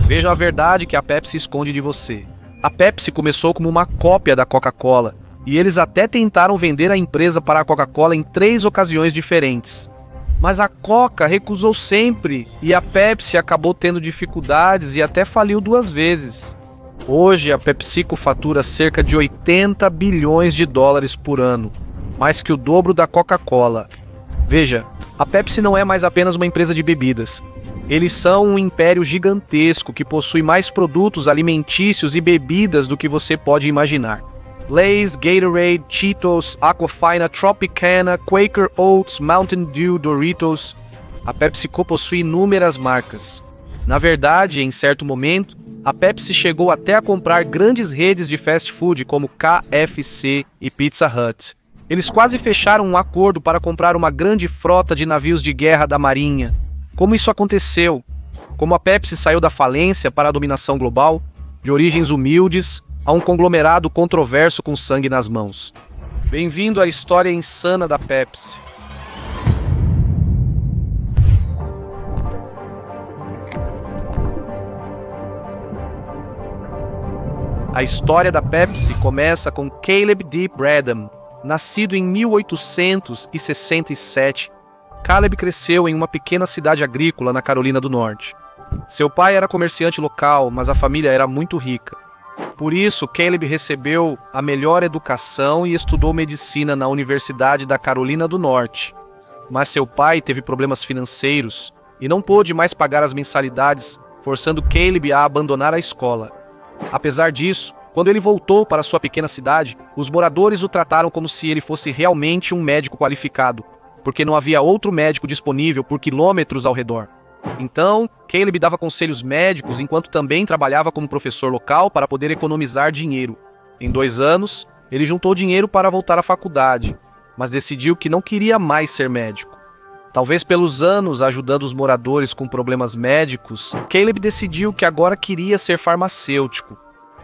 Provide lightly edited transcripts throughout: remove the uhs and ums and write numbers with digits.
Veja a verdade que a Pepsi esconde de você. A Pepsi começou como uma cópia da Coca-Cola, e eles até tentaram vender a empresa para a Coca-Cola em 3 ocasiões diferentes. Mas a Coca recusou sempre, e a Pepsi acabou tendo dificuldades e até faliu 2 vezes. Hoje, a PepsiCo fatura cerca de 80 bilhões de dólares por ano, mais que o dobro da Coca-Cola. Veja, a Pepsi não é mais apenas uma empresa de bebidas. Eles são um império gigantesco que possui mais produtos alimentícios e bebidas do que você pode imaginar. Lay's, Gatorade, Cheetos, Aquafina, Tropicana, Quaker Oats, Mountain Dew, Doritos. A PepsiCo possui inúmeras marcas. Na verdade, em certo momento, a Pepsi chegou até a comprar grandes redes de fast food como KFC e Pizza Hut. Eles quase fecharam um acordo para comprar uma grande frota de navios de guerra da Marinha. Como isso aconteceu? Como a Pepsi saiu da falência para a dominação global, de origens humildes a um conglomerado controverso com sangue nas mãos. Bem-vindo à história insana da Pepsi. A história da Pepsi começa com Caleb D. Bradham. Nascido em 1867, Caleb cresceu em uma pequena cidade agrícola na Carolina do Norte. Seu pai era comerciante local, mas a família era muito rica. Por isso, Caleb recebeu a melhor educação e estudou medicina na Universidade da Carolina do Norte. Mas seu pai teve problemas financeiros e não pôde mais pagar as mensalidades, forçando Caleb a abandonar a escola. Apesar disso, quando ele voltou para sua pequena cidade, os moradores o trataram como se ele fosse realmente um médico qualificado, porque não havia outro médico disponível por quilômetros ao redor. Então, Caleb dava conselhos médicos enquanto também trabalhava como professor local para poder economizar dinheiro. Em 2 anos, ele juntou dinheiro para voltar à faculdade, mas decidiu que não queria mais ser médico. Talvez pelos anos ajudando os moradores com problemas médicos, Caleb decidiu que agora queria ser farmacêutico.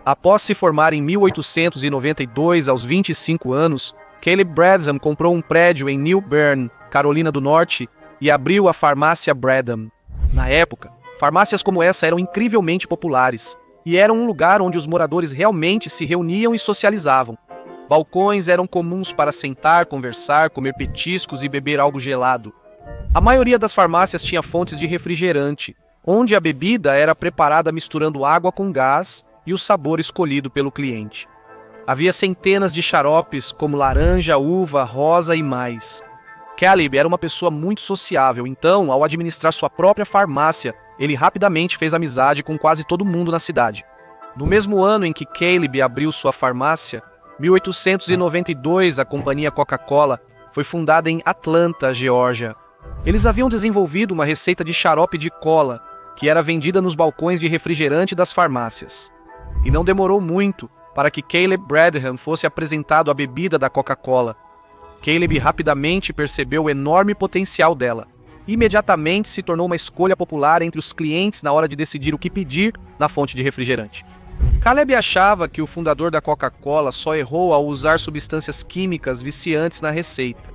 Após se formar em 1892, aos 25 anos, Caleb Bradham comprou um prédio em New Bern, Carolina do Norte, e abriu a farmácia Bradham. Na época, farmácias como essa eram incrivelmente populares, e eram um lugar onde os moradores realmente se reuniam e socializavam. Balcões eram comuns para sentar, conversar, comer petiscos e beber algo gelado. A maioria das farmácias tinha fontes de refrigerante, onde a bebida era preparada misturando água com gás e o sabor escolhido pelo cliente. Havia centenas de xaropes como laranja, uva, rosa e mais. Caleb era uma pessoa muito sociável, então, ao administrar sua própria farmácia, ele rapidamente fez amizade com quase todo mundo na cidade. No mesmo ano em que Caleb abriu sua farmácia, 1892, a companhia Coca-Cola foi fundada em Atlanta, Geórgia. Eles haviam desenvolvido uma receita de xarope de cola, que era vendida nos balcões de refrigerante das farmácias. E não demorou muito para que Caleb Bradham fosse apresentado à bebida da Coca-Cola. Caleb rapidamente percebeu o enorme potencial dela. Imediatamente se tornou uma escolha popular entre os clientes na hora de decidir o que pedir na fonte de refrigerante. Caleb achava que o fundador da Coca-Cola só errou ao usar substâncias químicas viciantes na receita.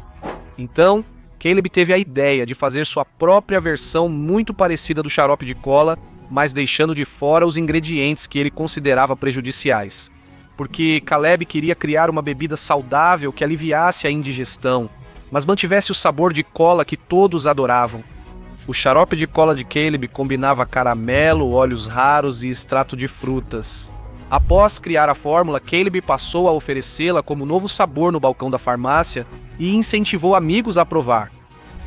Então, Caleb teve a ideia de fazer sua própria versão muito parecida do xarope de cola, mas deixando de fora os ingredientes que ele considerava prejudiciais. Porque Caleb queria criar uma bebida saudável que aliviasse a indigestão, mas mantivesse o sabor de cola que todos adoravam. O xarope de cola de Caleb combinava caramelo, óleos raros e extrato de frutas. Após criar a fórmula, Caleb passou a oferecê-la como novo sabor no balcão da farmácia e incentivou amigos a provar.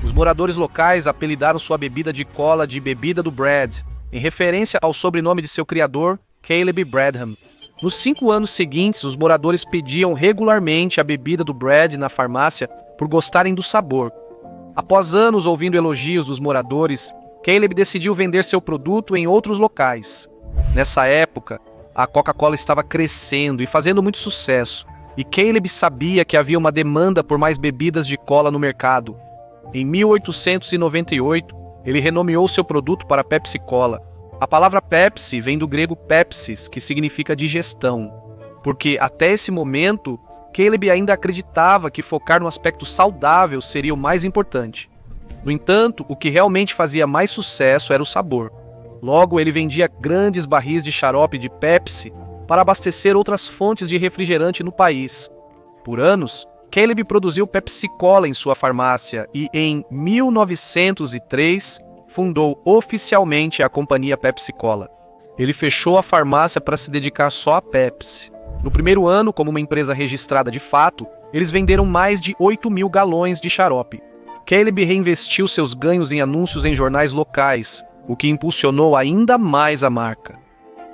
Os moradores locais apelidaram sua bebida de cola de Bebida do Brad, em referência ao sobrenome de seu criador, Caleb Bradham. Nos 5 anos seguintes, os moradores pediam regularmente a bebida do Brad na farmácia por gostarem do sabor. Após anos ouvindo elogios dos moradores, Caleb decidiu vender seu produto em outros locais. Nessa época, a Coca-Cola estava crescendo e fazendo muito sucesso, e Caleb sabia que havia uma demanda por mais bebidas de cola no mercado. Em 1898, ele renomeou seu produto para Pepsi Cola. A palavra Pepsi vem do grego pepsis, que significa digestão, porque até esse momento, Caleb ainda acreditava que focar no aspecto saudável seria o mais importante. No entanto, o que realmente fazia mais sucesso era o sabor. Logo, ele vendia grandes barris de xarope de Pepsi para abastecer outras fontes de refrigerante no país. Por anos, Caleb produziu Pepsi-Cola em sua farmácia e, em 1903, fundou oficialmente a companhia Pepsi-Cola. Ele fechou a farmácia para se dedicar só à Pepsi. No primeiro ano, como uma empresa registrada de fato, eles venderam mais de 8.000 galões de xarope. Caleb reinvestiu seus ganhos em anúncios em jornais locais, o que impulsionou ainda mais a marca.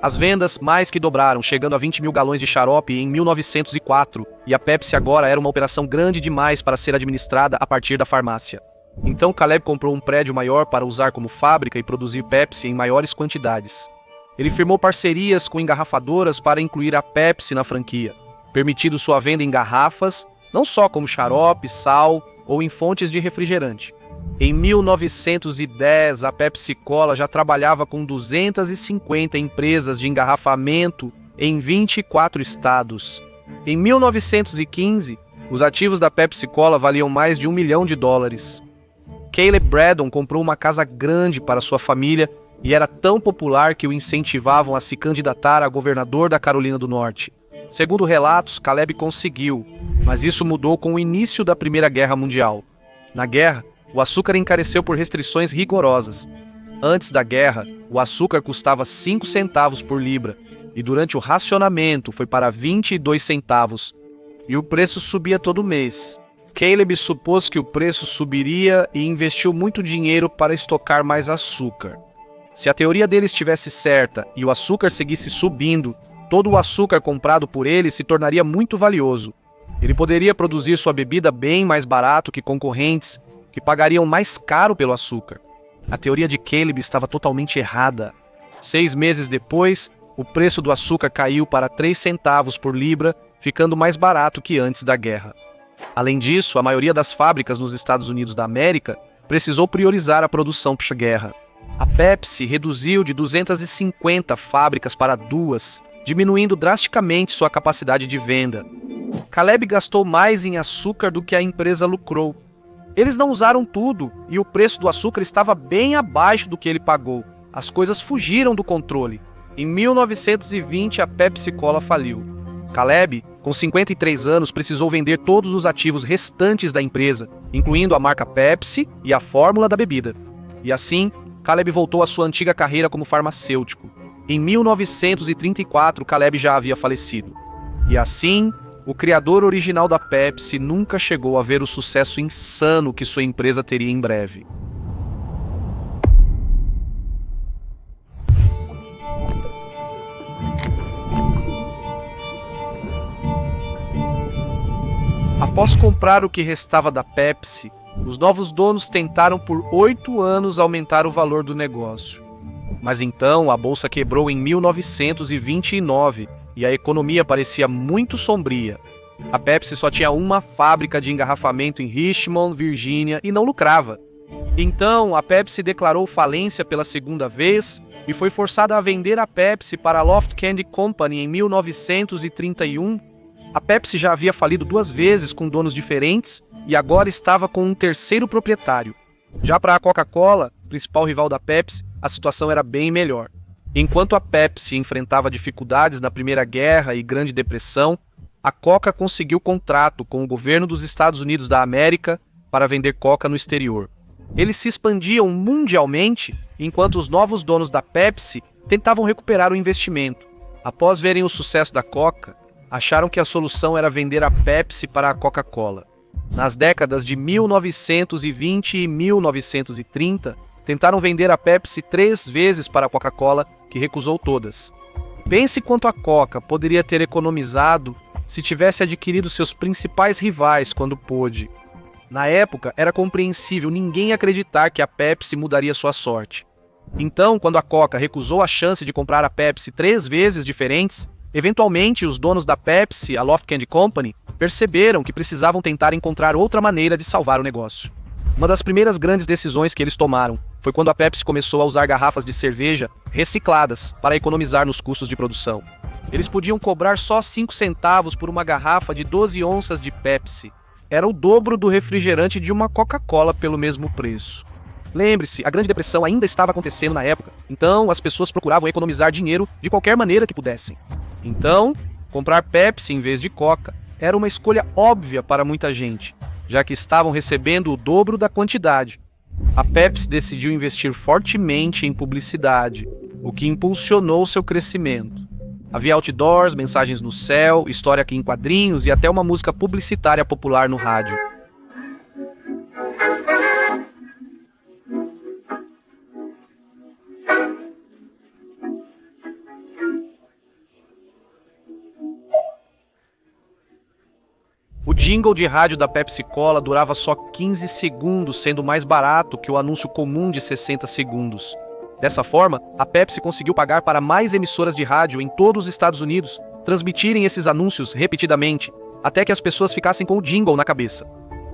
As vendas mais que dobraram, chegando a 20.000 galões de xarope em 1904, e a Pepsi agora era uma operação grande demais para ser administrada a partir da farmácia. Então Caleb comprou um prédio maior para usar como fábrica e produzir Pepsi em maiores quantidades. Ele firmou parcerias com engarrafadoras para incluir a Pepsi na franquia, permitindo sua venda em garrafas, não só como xarope, sal ou em fontes de refrigerante. Em 1910, a Pepsi-Cola já trabalhava com 250 empresas de engarrafamento em 24 estados. Em 1915, os ativos da Pepsi-Cola valiam mais de $1 milhão. Caleb Braddon comprou uma casa grande para sua família e era tão popular que o incentivavam a se candidatar a governador da Carolina do Norte. Segundo relatos, Caleb conseguiu, mas isso mudou com o início da Primeira Guerra Mundial. Na guerra, o açúcar encareceu por restrições rigorosas. Antes da guerra, o açúcar custava 5 centavos por libra, e durante o racionamento foi para 22 centavos, e o preço subia todo mês. Caleb supôs que o preço subiria e investiu muito dinheiro para estocar mais açúcar. Se a teoria dele estivesse certa e o açúcar seguisse subindo, todo o açúcar comprado por ele se tornaria muito valioso. Ele poderia produzir sua bebida bem mais barato que concorrentes que pagariam mais caro pelo açúcar. A teoria de Caleb estava totalmente errada. 6 meses depois, o preço do açúcar caiu para 3 centavos por libra, ficando mais barato que antes da guerra. Além disso, a maioria das fábricas nos Estados Unidos da América precisou priorizar a produção pós-guerra. A Pepsi reduziu de 250 fábricas para 2, diminuindo drasticamente sua capacidade de venda. Caleb gastou mais em açúcar do que a empresa lucrou. Eles não usaram tudo e o preço do açúcar estava bem abaixo do que ele pagou. As coisas fugiram do controle. Em 1920, a Pepsi-Cola faliu. Caleb, com 53 anos, precisou vender todos os ativos restantes da empresa, incluindo a marca Pepsi e a fórmula da bebida. E assim, Caleb voltou à sua antiga carreira como farmacêutico. Em 1934, Caleb já havia falecido. E assim, o criador original da Pepsi nunca chegou a ver o sucesso insano que sua empresa teria em breve. Após comprar o que restava da Pepsi, os novos donos tentaram por 8 anos aumentar o valor do negócio. Mas então a bolsa quebrou em 1929 e a economia parecia muito sombria. A Pepsi só tinha uma fábrica de engarrafamento em Richmond, Virgínia, e não lucrava. Então a Pepsi declarou falência pela segunda vez e foi forçada a vender a Pepsi para a Loft Candy Company em 1931. A Pepsi já havia falido 2 vezes com donos diferentes e agora estava com um terceiro proprietário. Já para a Coca-Cola, principal rival da Pepsi, a situação era bem melhor. Enquanto a Pepsi enfrentava dificuldades na Primeira Guerra e Grande Depressão, a Coca conseguiu contrato com o governo dos Estados Unidos da América para vender Coca no exterior. Eles se expandiam mundialmente, enquanto os novos donos da Pepsi tentavam recuperar o investimento. Após verem o sucesso da Coca, acharam que a solução era vender a Pepsi para a Coca-Cola. Nas décadas de 1920 e 1930, tentaram vender a Pepsi 3 vezes para a Coca-Cola, que recusou todas. Pense quanto a Coca poderia ter economizado se tivesse adquirido seus principais rivais quando pôde. Na época, era compreensível ninguém acreditar que a Pepsi mudaria sua sorte. Então, quando a Coca recusou a chance de comprar a Pepsi 3 vezes diferentes, eventualmente os donos da Pepsi, a Loft Candy Company, perceberam que precisavam tentar encontrar outra maneira de salvar o negócio. Uma das primeiras grandes decisões que eles tomaram foi quando a Pepsi começou a usar garrafas de cerveja recicladas para economizar nos custos de produção. Eles podiam cobrar só 5 centavos por uma garrafa de 12 onças de Pepsi. Era o dobro do refrigerante de uma Coca-Cola pelo mesmo preço. Lembre-se, a Grande Depressão ainda estava acontecendo na época, então as pessoas procuravam economizar dinheiro de qualquer maneira que pudessem. Então, comprar Pepsi em vez de Coca era uma escolha óbvia para muita gente, já que estavam recebendo o dobro da quantidade. A Pepsi decidiu investir fortemente em publicidade, o que impulsionou seu crescimento. Havia outdoors, mensagens no céu, história aqui em quadrinhos e até uma música publicitária popular no rádio. O jingle de rádio da Pepsi Cola durava só 15 segundos, sendo mais barato que o anúncio comum de 60 segundos. Dessa forma, a Pepsi conseguiu pagar para mais emissoras de rádio em todos os Estados Unidos transmitirem esses anúncios repetidamente, até que as pessoas ficassem com o jingle na cabeça.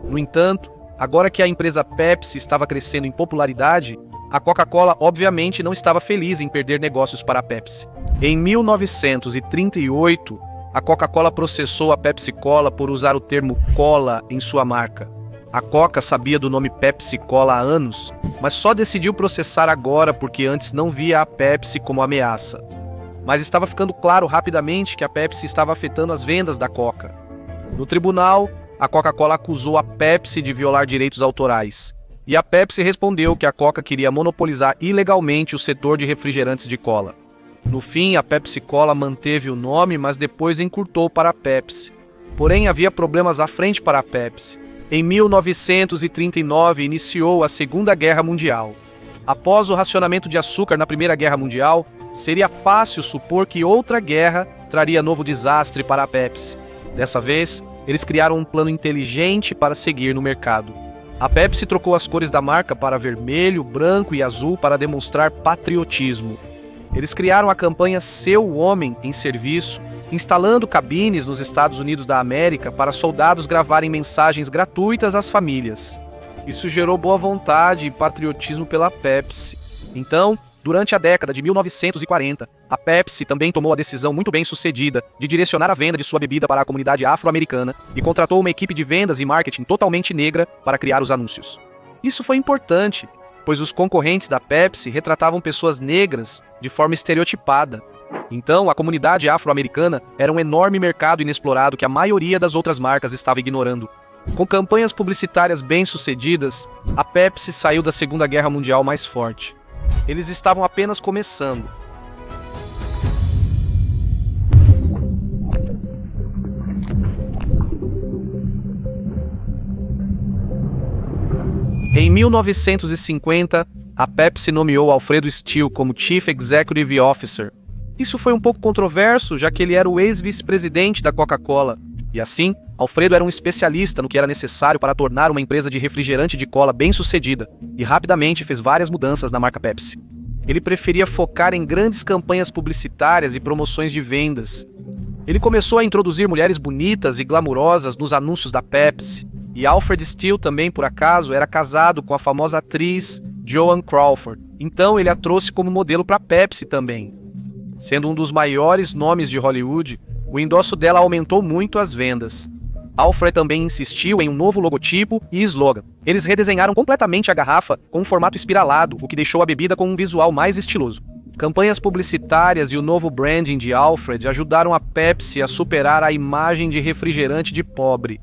No entanto, agora que a empresa Pepsi estava crescendo em popularidade, a Coca-Cola obviamente não estava feliz em perder negócios para a Pepsi. Em 1938, a Coca-Cola processou a Pepsi Cola por usar o termo cola em sua marca. A Coca sabia do nome Pepsi Cola há anos, mas só decidiu processar agora porque antes não via a Pepsi como ameaça. Mas estava ficando claro rapidamente que a Pepsi estava afetando as vendas da Coca. No tribunal, a Coca-Cola acusou a Pepsi de violar direitos autorais. E a Pepsi respondeu que a Coca queria monopolizar ilegalmente o setor de refrigerantes de cola. No fim, a Pepsi Cola manteve o nome, mas depois encurtou para a Pepsi. Porém, havia problemas à frente para a Pepsi. Em 1939, iniciou a Segunda Guerra Mundial. Após o racionamento de açúcar na Primeira Guerra Mundial, seria fácil supor que outra guerra traria novo desastre para a Pepsi. Dessa vez, eles criaram um plano inteligente para seguir no mercado. A Pepsi trocou as cores da marca para vermelho, branco e azul para demonstrar patriotismo. Eles criaram a campanha Seu Homem em Serviço, instalando cabines nos Estados Unidos da América para soldados gravarem mensagens gratuitas às famílias. Isso gerou boa vontade e patriotismo pela Pepsi. Então, durante a década de 1940, a Pepsi também tomou a decisão muito bem sucedida de direcionar a venda de sua bebida para a comunidade afro-americana e contratou uma equipe de vendas e marketing totalmente negra para criar os anúncios. Isso foi importante, pois os concorrentes da Pepsi retratavam pessoas negras de forma estereotipada. Então, a comunidade afro-americana era um enorme mercado inexplorado que a maioria das outras marcas estava ignorando. Com campanhas publicitárias bem-sucedidas, a Pepsi saiu da Segunda Guerra Mundial mais forte. Eles estavam apenas começando. Em 1950, a Pepsi nomeou Alfredo Still como Chief Executive Officer. Isso foi um pouco controverso, já que ele era o ex-vice-presidente da Coca-Cola. E assim, Alfredo era um especialista no que era necessário para tornar uma empresa de refrigerante de cola bem-sucedida, e rapidamente fez várias mudanças na marca Pepsi. Ele preferia focar em grandes campanhas publicitárias e promoções de vendas. Ele começou a introduzir mulheres bonitas e glamurosas nos anúncios da Pepsi. E Alfred Still também, por acaso, era casado com a famosa atriz Joan Crawford. Então ele a trouxe como modelo para a Pepsi também. Sendo um dos maiores nomes de Hollywood, o endosso dela aumentou muito as vendas. Alfred também insistiu em um novo logotipo e slogan. Eles redesenharam completamente a garrafa com um formato espiralado, o que deixou a bebida com um visual mais estiloso. Campanhas publicitárias e o novo branding de Alfred ajudaram a Pepsi a superar a imagem de refrigerante de pobre.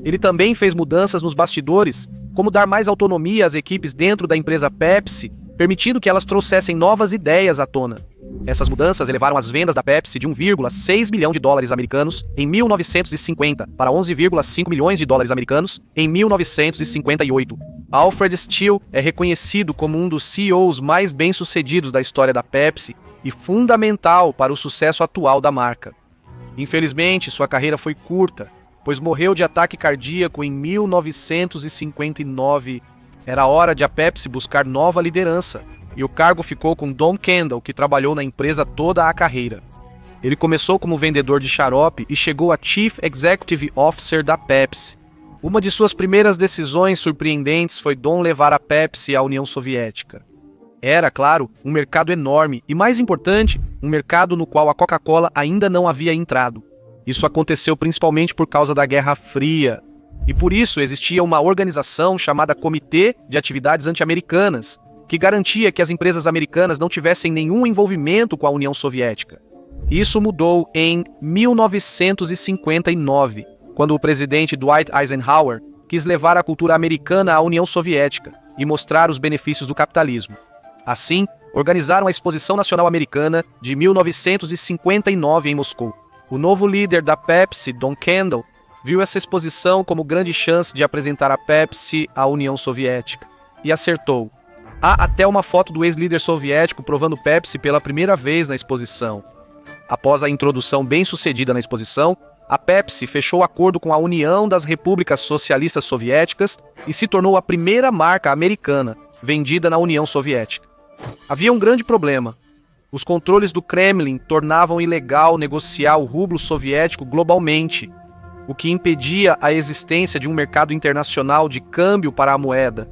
Ele também fez mudanças nos bastidores, como dar mais autonomia às equipes dentro da empresa Pepsi, permitindo que elas trouxessem novas ideias à tona. Essas mudanças elevaram as vendas da Pepsi de 1,6 bilhão de dólares americanos em 1950 para 11,5 milhões de dólares americanos em 1958. Alfred Still é reconhecido como um dos CEOs mais bem-sucedidos da história da Pepsi e fundamental para o sucesso atual da marca. Infelizmente, sua carreira foi curta, pois morreu de ataque cardíaco em 1959. Era hora de a Pepsi buscar nova liderança, e o cargo ficou com Don Kendall, que trabalhou na empresa toda a carreira. Ele começou como vendedor de xarope e chegou a Chief Executive Officer da Pepsi. Uma de suas primeiras decisões surpreendentes foi Don levar a Pepsi à União Soviética. Era, claro, um mercado enorme e, mais importante, um mercado no qual a Coca-Cola ainda não havia entrado. Isso aconteceu principalmente por causa da Guerra Fria. E por isso existia uma organização chamada Comitê de Atividades Anti-Americanas, que garantia que as empresas americanas não tivessem nenhum envolvimento com a União Soviética. Isso mudou em 1959, quando o presidente Dwight Eisenhower quis levar a cultura americana à União Soviética e mostrar os benefícios do capitalismo. Assim, organizaram a Exposição Nacional Americana de 1959 em Moscou. O novo líder da Pepsi, Don Kendall, viu essa exposição como grande chance de apresentar a Pepsi à União Soviética. E acertou. Há até uma foto do ex-líder soviético provando Pepsi pela primeira vez na exposição. Após a introdução bem-sucedida na exposição, a Pepsi fechou acordo com a União das Repúblicas Socialistas Soviéticas e se tornou a primeira marca americana vendida na União Soviética. Havia um grande problema. Os controles do Kremlin tornavam ilegal negociar o rublo soviético globalmente, o que impedia a existência de um mercado internacional de câmbio para a moeda,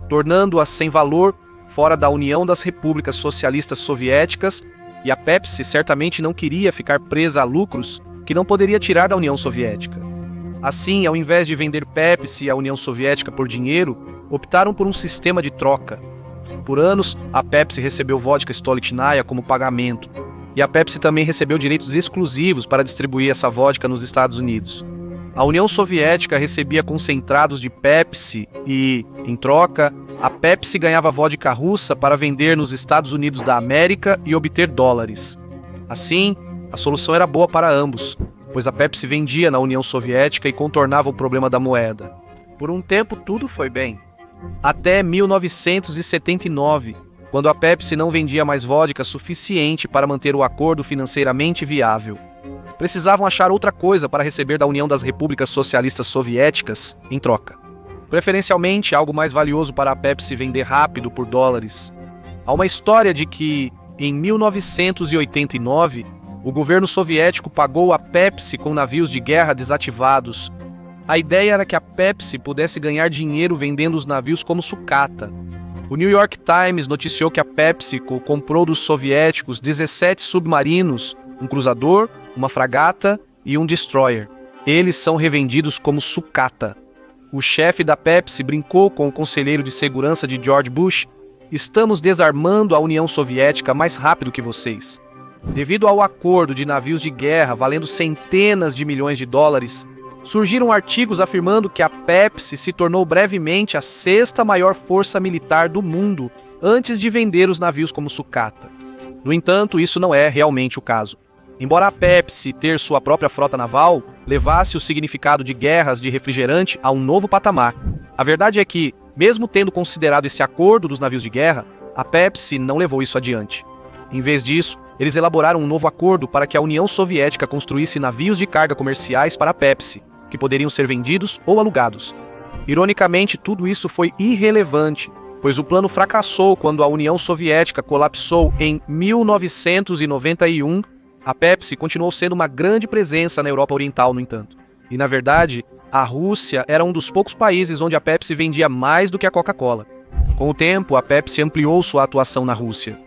tornando-a sem valor fora da União das Repúblicas Socialistas Soviéticas, e a Pepsi certamente não queria ficar presa a lucros que não poderia tirar da União Soviética. Assim, ao invés de vender Pepsi à União Soviética por dinheiro, optaram por um sistema de troca. Por anos, a Pepsi recebeu vodka Stolichnaya como pagamento, e a Pepsi também recebeu direitos exclusivos para distribuir essa vodka nos Estados Unidos. A União Soviética recebia concentrados de Pepsi e, em troca, a Pepsi ganhava vodka russa para vender nos Estados Unidos da América e obter dólares. Assim, a solução era boa para ambos, pois a Pepsi vendia na União Soviética e contornava o problema da moeda. Por um tempo tudo foi bem. Até 1979, quando a Pepsi não vendia mais vodka suficiente para manter o acordo financeiramente viável. Precisavam achar outra coisa para receber da União das Repúblicas Socialistas Soviéticas em troca. Preferencialmente algo mais valioso para a Pepsi vender rápido por dólares. Há uma história de que, em 1989, o governo soviético pagou a Pepsi com navios de guerra desativados. A ideia era que a Pepsi pudesse ganhar dinheiro vendendo os navios como sucata. O New York Times noticiou que a PepsiCo comprou dos soviéticos 17 submarinos, um cruzador, uma fragata e um destroyer. Eles são revendidos como sucata. O chefe da Pepsi brincou com o conselheiro de segurança de George Bush: "Estamos desarmando a União Soviética mais rápido que vocês." Devido ao acordo de navios de guerra valendo centenas de milhões de dólares, surgiram artigos afirmando que a Pepsi se tornou brevemente a sexta maior força militar do mundo antes de vender os navios como sucata. No entanto, isso não é realmente o caso. Embora a Pepsi ter sua própria frota naval levasse o significado de guerras de refrigerante a um novo patamar, a verdade é que, mesmo tendo considerado esse acordo dos navios de guerra, a Pepsi não levou isso adiante. Em vez disso, eles elaboraram um novo acordo para que a União Soviética construísse navios de carga comerciais para a Pepsi, que poderiam ser vendidos ou alugados. Ironicamente, tudo isso foi irrelevante, pois o plano fracassou quando a União Soviética colapsou em 1991. A Pepsi continuou sendo uma grande presença na Europa Oriental, no entanto. E, na verdade, a Rússia era um dos poucos países onde a Pepsi vendia mais do que a Coca-Cola. Com o tempo, a Pepsi ampliou sua atuação na Rússia.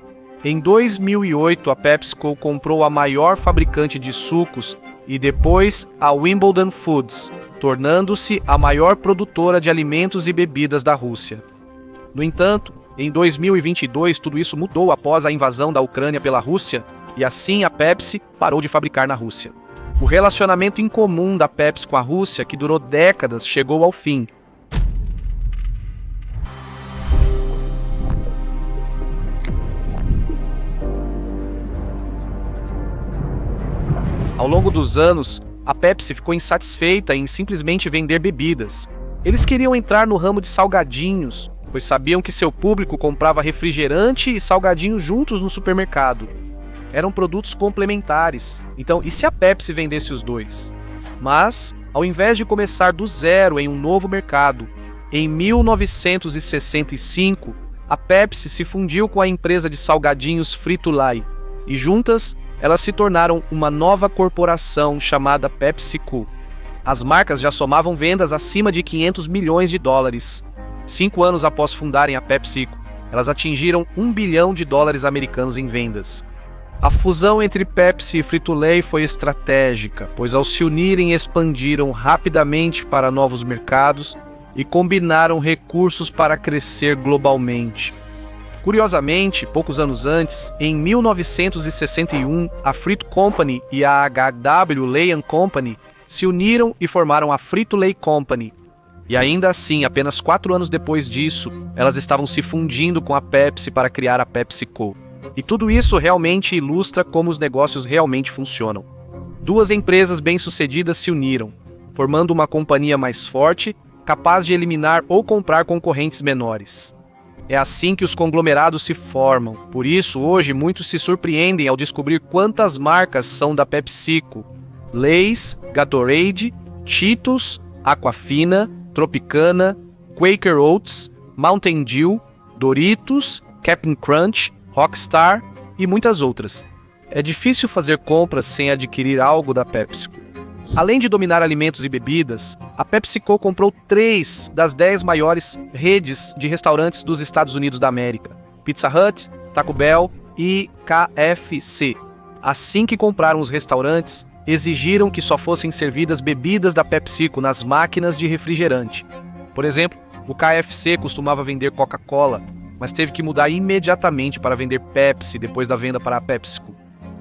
Em 2008, a PepsiCo comprou a maior fabricante de sucos e depois a Wimbledon Foods, tornando-se a maior produtora de alimentos e bebidas da Rússia. No entanto, em 2022, tudo isso mudou após a invasão da Ucrânia pela Rússia, e assim a Pepsi parou de fabricar na Rússia. O relacionamento incomum da Pepsi com a Rússia, que durou décadas, chegou ao fim. Ao longo dos anos, a Pepsi ficou insatisfeita em simplesmente vender bebidas. Eles queriam entrar no ramo de salgadinhos, pois sabiam que seu público comprava refrigerante e salgadinho juntos no supermercado. Eram produtos complementares. Então, e se a Pepsi vendesse os dois? Mas, ao invés de começar do zero em um novo mercado, em 1965, a Pepsi se fundiu com a empresa de salgadinhos Frito-Lay, e juntas, elas se tornaram uma nova corporação chamada PepsiCo. As marcas já somavam vendas acima de 500 milhões de dólares. 5 anos após fundarem a PepsiCo, elas atingiram $1 bilhão americanos em vendas. A fusão entre Pepsi e Frito-Lay foi estratégica, pois ao se unirem expandiram rapidamente para novos mercados e combinaram recursos para crescer globalmente. Curiosamente, poucos anos antes, em 1961, a Frito Company e a H.W. Lay & Company se uniram e formaram a Frito-Lay Company. E ainda assim, apenas 4 anos depois disso, elas estavam se fundindo com a Pepsi para criar a PepsiCo. E tudo isso realmente ilustra como os negócios realmente funcionam. Duas empresas bem-sucedidas se uniram, formando uma companhia mais forte, capaz de eliminar ou comprar concorrentes menores. É assim que os conglomerados se formam. Por isso, hoje, muitos se surpreendem ao descobrir quantas marcas são da PepsiCo. Lay's, Gatorade, Cheetos, Aquafina, Tropicana, Quaker Oats, Mountain Dew, Doritos, Cap'n Crunch, Rockstar e muitas outras. É difícil fazer compras sem adquirir algo da PepsiCo. Além de dominar alimentos e bebidas, a PepsiCo comprou 3 das 10 maiores redes de restaurantes dos Estados Unidos da América: Pizza Hut, Taco Bell e KFC. Assim que compraram os restaurantes, exigiram que só fossem servidas bebidas da PepsiCo nas máquinas de refrigerante. Por exemplo, o KFC costumava vender Coca-Cola, mas teve que mudar imediatamente para vender Pepsi depois da venda para a PepsiCo.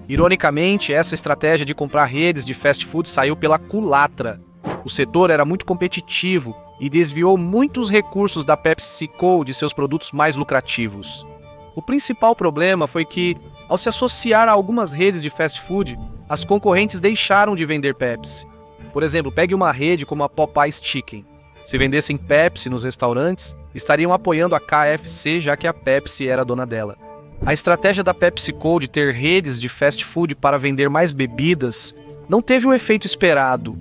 Ironicamente, essa estratégia de comprar redes de fast food saiu pela culatra. O setor era muito competitivo e desviou muitos recursos da PepsiCo de seus produtos mais lucrativos. O principal problema foi que, ao se associar a algumas redes de fast food, as concorrentes deixaram de vender Pepsi. Por exemplo, pegue uma rede como a Popeye's Chicken. Se vendessem Pepsi nos restaurantes, estariam apoiando a KFC, já que a Pepsi era dona dela. A estratégia da PepsiCo de ter redes de fast food para vender mais bebidas não teve o efeito esperado.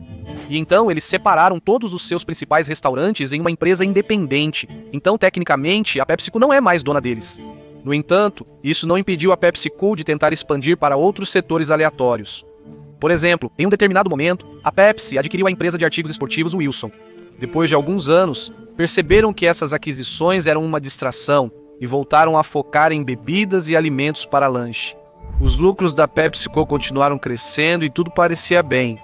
E então eles separaram todos os seus principais restaurantes em uma empresa independente. Então, tecnicamente, a PepsiCo não é mais dona deles. No entanto, isso não impediu a PepsiCo de tentar expandir para outros setores aleatórios. Por exemplo, em um determinado momento, a Pepsi adquiriu a empresa de artigos esportivos Wilson. Depois de alguns anos, perceberam que essas aquisições eram uma distração e voltaram a focar em bebidas e alimentos para lanche. Os lucros da PepsiCo continuaram crescendo e tudo parecia bem.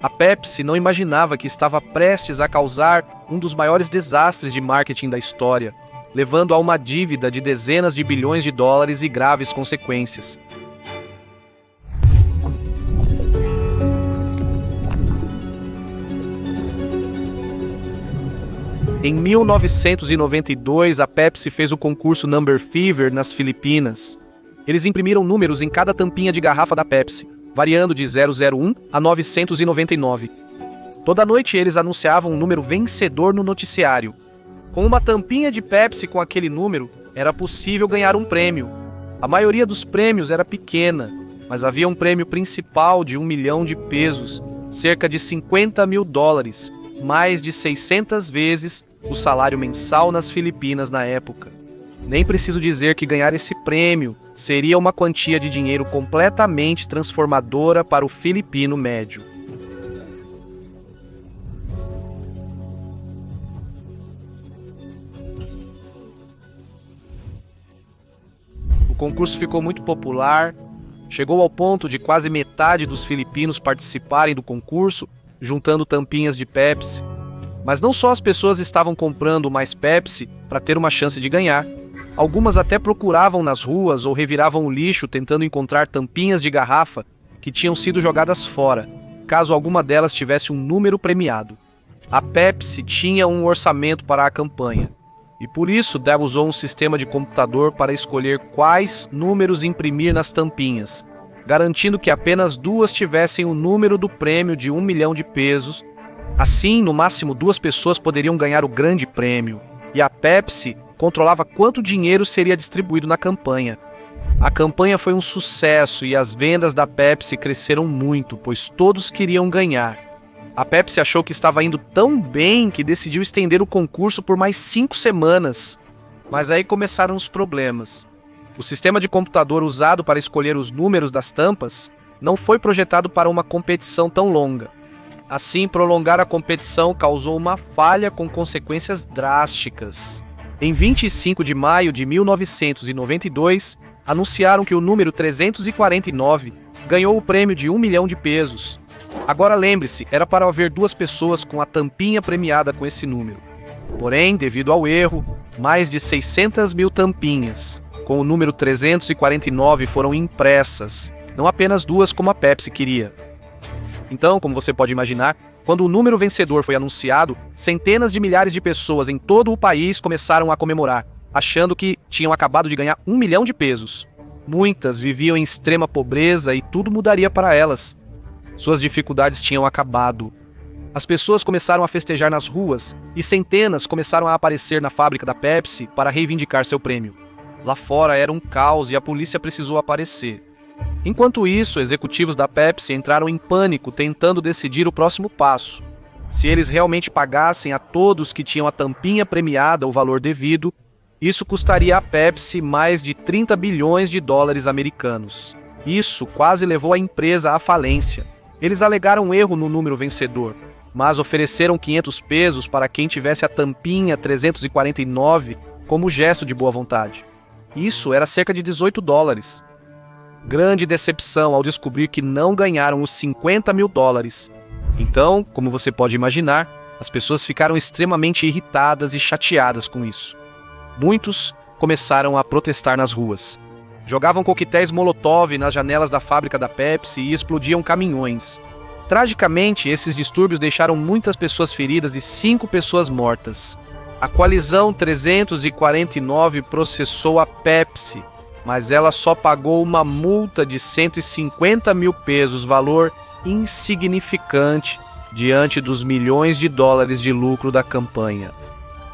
A Pepsi não imaginava que estava prestes a causar um dos maiores desastres de marketing da história, levando a uma dívida de dezenas de bilhões de dólares e graves consequências. Em 1992, a Pepsi fez o concurso Number Fever nas Filipinas. Eles imprimiram números em cada tampinha de garrafa da Pepsi, variando de 001 a 999. Toda noite eles anunciavam um número vencedor no noticiário. Com uma tampinha de Pepsi com aquele número, era possível ganhar um prêmio. A maioria dos prêmios era pequena, mas havia um prêmio principal de 1 milhão de pesos, cerca de 50 mil dólares, mais de 600 vezes o salário mensal nas Filipinas na época. Nem preciso dizer que ganhar esse prêmio seria uma quantia de dinheiro completamente transformadora para o filipino médio. O concurso ficou muito popular, chegou ao ponto de quase metade dos filipinos participarem do concurso, juntando tampinhas de Pepsi. Mas não só as pessoas estavam comprando mais Pepsi para ter uma chance de ganhar. Algumas até procuravam nas ruas ou reviravam o lixo tentando encontrar tampinhas de garrafa que tinham sido jogadas fora, caso alguma delas tivesse um número premiado. A Pepsi tinha um orçamento para a campanha, e por isso Deb usou um sistema de computador para escolher quais números imprimir nas tampinhas, garantindo que apenas 2 tivessem o número do prêmio de 1 milhão de pesos. Assim, no máximo 2 pessoas poderiam ganhar o grande prêmio, e a Pepsi controlava quanto dinheiro seria distribuído na campanha. A campanha foi um sucesso e as vendas da Pepsi cresceram muito, pois todos queriam ganhar. A Pepsi achou que estava indo tão bem que decidiu estender o concurso por mais 5 semanas. Mas aí começaram os problemas. O sistema de computador usado para escolher os números das tampas não foi projetado para uma competição tão longa. Assim, prolongar a competição causou uma falha com consequências drásticas. Em 25 de maio de 1992, anunciaram que o número 349 ganhou o prêmio de 1 milhão de pesos. Agora lembre-se, era para haver 2 pessoas com a tampinha premiada com esse número. Porém, devido ao erro, mais de 600 mil tampinhas com o número 349 foram impressas, não apenas 2 como a Pepsi queria. Então, como você pode imaginar, quando o número vencedor foi anunciado, centenas de milhares de pessoas em todo o país começaram a comemorar, achando que tinham acabado de ganhar 1 milhão de pesos. Muitas viviam em extrema pobreza e tudo mudaria para elas. Suas dificuldades tinham acabado. As pessoas começaram a festejar nas ruas e centenas começaram a aparecer na fábrica da Pepsi para reivindicar seu prêmio. Lá fora era um caos e a polícia precisou aparecer. Enquanto isso, executivos da Pepsi entraram em pânico tentando decidir o próximo passo. Se eles realmente pagassem a todos que tinham a tampinha premiada o valor devido, isso custaria à Pepsi mais de 30 bilhões de dólares americanos. Isso quase levou a empresa à falência. Eles alegaram um erro no número vencedor, mas ofereceram 500 pesos para quem tivesse a tampinha 349 como gesto de boa vontade. Isso era cerca de 18 dólares. Grande decepção ao descobrir que não ganharam os 50 mil dólares. Então, como você pode imaginar, as pessoas ficaram extremamente irritadas e chateadas com isso. Muitos começaram a protestar nas ruas. Jogavam coquetéis Molotov nas janelas da fábrica da Pepsi e explodiam caminhões. Tragicamente, esses distúrbios deixaram muitas pessoas feridas e 5 pessoas mortas. A coalizão 349 processou a Pepsi, mas ela só pagou uma multa de 150 mil pesos, valor insignificante diante dos milhões de dólares de lucro da campanha.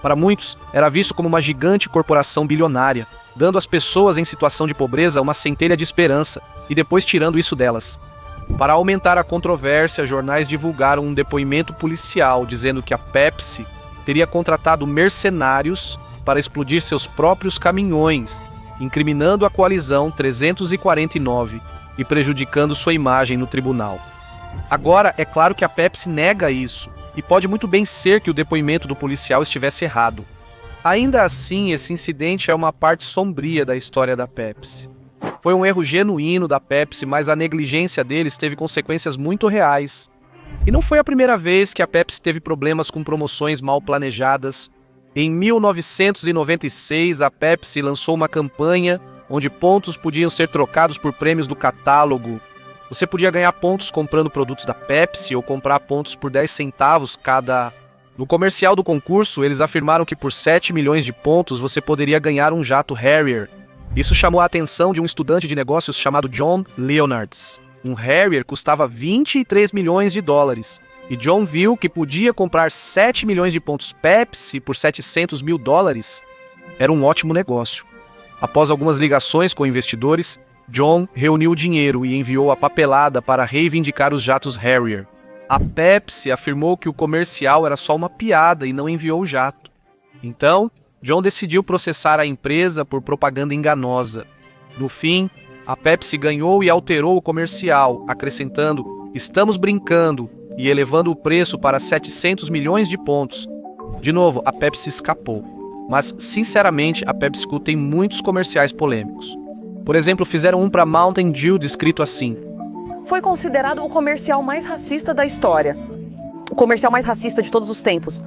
Para muitos, era visto como uma gigante corporação bilionária, dando às pessoas em situação de pobreza uma centelha de esperança e depois tirando isso delas. Para aumentar a controvérsia, jornais divulgaram um depoimento policial dizendo que a Pepsi teria contratado mercenários para explodir seus próprios caminhões, incriminando a coalizão 349 e prejudicando sua imagem no tribunal. Agora, é claro que a Pepsi nega isso, e pode muito bem ser que o depoimento do policial estivesse errado. Ainda assim, esse incidente é uma parte sombria da história da Pepsi. Foi um erro genuíno da Pepsi, mas a negligência deles teve consequências muito reais. E não foi a primeira vez que a Pepsi teve problemas com promoções mal planejadas. Em 1996, a Pepsi lançou uma campanha onde pontos podiam ser trocados por prêmios do catálogo. Você podia ganhar pontos comprando produtos da Pepsi ou comprar pontos por 10 centavos cada. No comercial do concurso, eles afirmaram que por 7 milhões de pontos você poderia ganhar um jato Harrier. Isso chamou a atenção de um estudante de negócios chamado John Leonards. Um Harrier custava 23 milhões de dólares. E John viu que podia comprar 7 milhões de pontos Pepsi por 700 mil dólares. Era um ótimo negócio. Após algumas ligações com investidores, John reuniu o dinheiro e enviou a papelada para reivindicar os jatos Harrier. A Pepsi afirmou que o comercial era só uma piada e não enviou o jato. Então, John decidiu processar a empresa por propaganda enganosa. No fim, a Pepsi ganhou e alterou o comercial, acrescentando "estamos brincando" e elevando o preço para 700 milhões de pontos. De novo, a Pepsi escapou. Mas, sinceramente, a PepsiCo tem muitos comerciais polêmicos. Por exemplo, fizeram um para Mountain Dew descrito assim: foi considerado o comercial mais racista da história. O comercial mais racista de todos os tempos.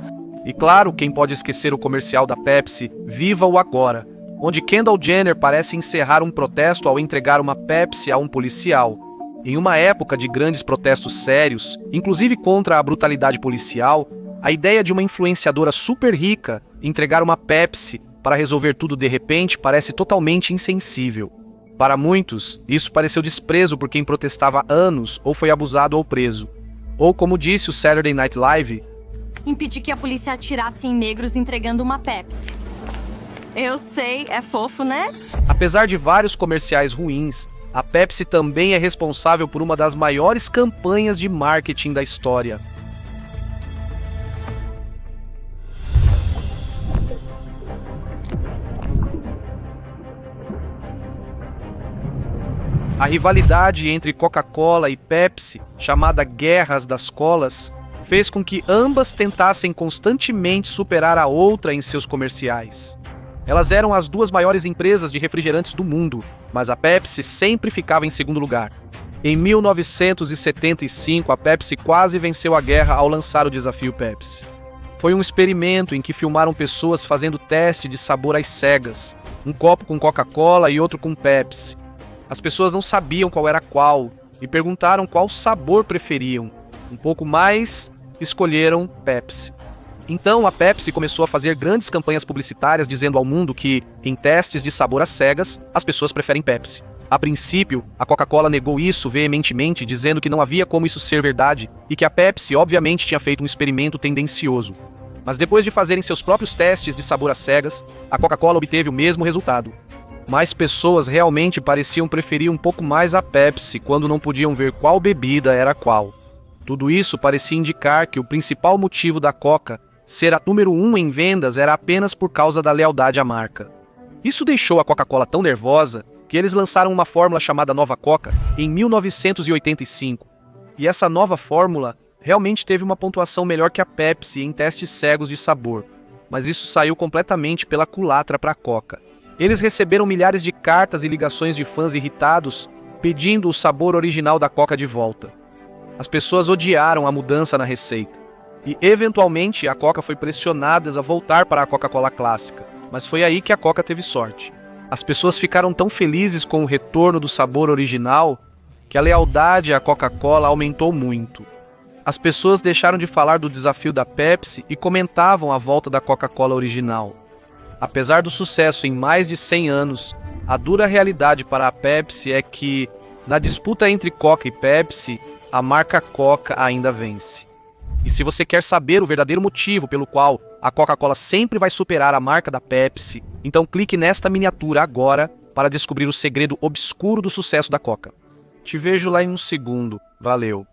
E claro, quem pode esquecer o comercial da Pepsi, Viva o Agora, onde Kendall Jenner parece encerrar um protesto ao entregar uma Pepsi a um policial. Em uma época de grandes protestos sérios, inclusive contra a brutalidade policial, a ideia de uma influenciadora super rica entregar uma Pepsi para resolver tudo de repente parece totalmente insensível. Para muitos, isso pareceu desprezo por quem protestava há anos ou foi abusado ou preso. Ou, como disse o Saturday Night Live, impedir que a polícia atirasse em negros entregando uma Pepsi. Eu sei, é fofo, né? Apesar de vários comerciais ruins, a Pepsi também é responsável por uma das maiores campanhas de marketing da história. A rivalidade entre Coca-Cola e Pepsi, chamada Guerras das Colas, fez com que ambas tentassem constantemente superar a outra em seus comerciais. Elas eram as duas maiores empresas de refrigerantes do mundo, mas a Pepsi sempre ficava em segundo lugar. Em 1975, a Pepsi quase venceu a guerra ao lançar o desafio Pepsi. Foi um experimento em que filmaram pessoas fazendo teste de sabor às cegas, um copo com Coca-Cola e outro com Pepsi. As pessoas não sabiam qual era qual e perguntaram qual sabor preferiam. Um pouco mais, escolheram Pepsi. Então a Pepsi começou a fazer grandes campanhas publicitárias dizendo ao mundo que, em testes de sabor às cegas, as pessoas preferem Pepsi. A princípio, a Coca-Cola negou isso veementemente, dizendo que não havia como isso ser verdade e que a Pepsi obviamente tinha feito um experimento tendencioso. Mas depois de fazerem seus próprios testes de sabor às cegas, a Coca-Cola obteve o mesmo resultado. Mais pessoas realmente pareciam preferir um pouco mais a Pepsi quando não podiam ver qual bebida era qual. Tudo isso parecia indicar que o principal motivo da Coca ser a número 1 em vendas era apenas por causa da lealdade à marca. Isso deixou a Coca-Cola tão nervosa que eles lançaram uma fórmula chamada Nova Coca em 1985. E essa nova fórmula realmente teve uma pontuação melhor que a Pepsi em testes cegos de sabor, mas isso saiu completamente pela culatra para a Coca. Eles receberam milhares de cartas e ligações de fãs irritados pedindo o sabor original da Coca de volta. As pessoas odiaram a mudança na receita. E, eventualmente, a Coca foi pressionada a voltar para a Coca-Cola clássica, mas foi aí que a Coca teve sorte. As pessoas ficaram tão felizes com o retorno do sabor original que a lealdade à Coca-Cola aumentou muito. As pessoas deixaram de falar do desafio da Pepsi e comentavam a volta da Coca-Cola original. Apesar do sucesso em mais de 100 anos, a dura realidade para a Pepsi é que, na disputa entre Coca e Pepsi, a marca Coca ainda vence. E se você quer saber o verdadeiro motivo pelo qual a Coca-Cola sempre vai superar a marca da Pepsi, então clique nesta miniatura agora para descobrir o segredo obscuro do sucesso da Coca. Te vejo lá em um segundo. Valeu!